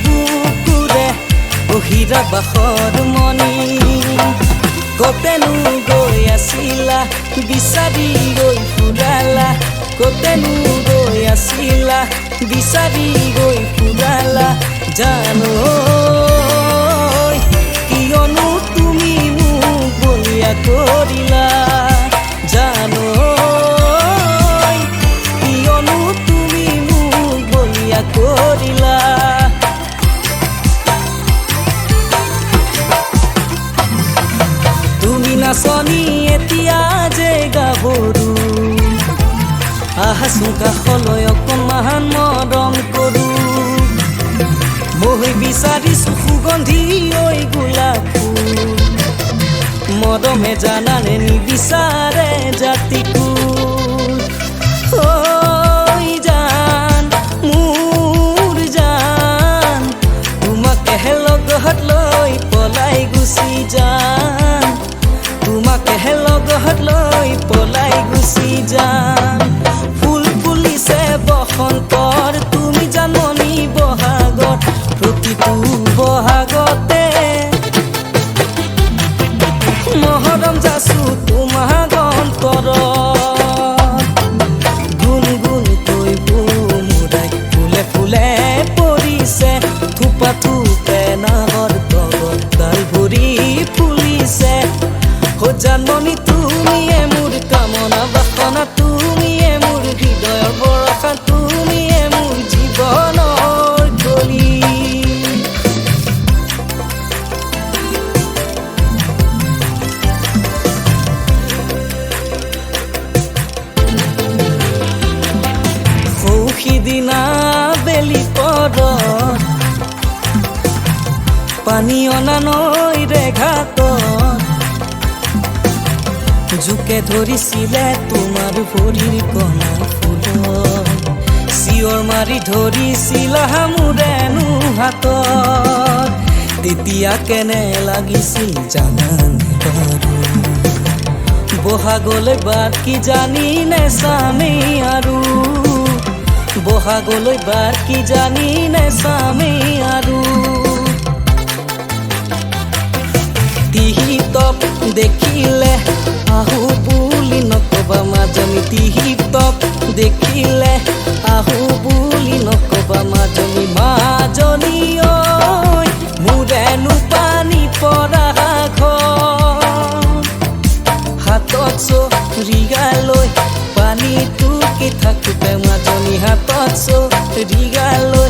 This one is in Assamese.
বুকুৰে বহিৰা বাসৰ মণি কতেনো গৈ আছিলা বিচাৰি গৈ ফুৰালা কতেনো গৈ আছিলা বিচাৰি গৈ ফুৰালা জানো কিয়নো তুমি মোক বলিয়া কৰিলা জানো কিয়নো তুমি মোক বলিয়া কৰিলা তুমি নাচনি এতিয়া যে গাভৰু আহাচোন কাষলৈ অকণমান মৰম কৰো মই বিচাৰিছো সুগন্ধি ঐ গোলাপ ফুল মৰমে জানানে নিবিচাৰে জাতিকুল ঐ জান মোৰ জান তোমাকেহে লগত লৈ পলাই গুচি যাম তোমাকেহে লগত লৈ পলাই গুচি যাম ফুল ফুলিছে বসন্তৰ তুমি জাননি বহাগত প্ৰতিটো বহাগতে মহৰম যাচো তোমাৰ অন্তৰত গুণ গুণকৈ বুমুৰাই ফুলে ফুলে পৰিছে থোপা থোপে নাহৰ তলত তাল ভৰি ফুলিছে জানমণি তুমিয়ে মোৰ কামনা বাসনা তুমিয়ে মোৰ হৃদয়ৰ বৰষা তুমিয়ে মোৰ জীৱনৰ কলি সিদিনা বেলি পৰত পানী অনা নৈৰে ঘাটত জোকে ধৰিছিলে তোমাৰ ভৰিৰ কণা ফুলত চিঞৰ মাৰি ধৰিছিলা মোৰেনো হাতত তেতিয়া কেনে লাগিছিল জানানে বাৰু বহাগলৈ বাট কি জানি নেচামে আৰু বহাগলৈ বাট কি জানি নেচামে আৰু টিহিতপ দেখিলে আহো বুলি নকবা মাজনী টিহিতপ দেখিলে আহো বুলি নকবা মাজনী মাজনী ঐ মোৰেনো পানী পৰা ঘৰ হাতত চৰিগালৈ পানী টুকি থাকোতে মাজনী হাতত চৰিগালৈ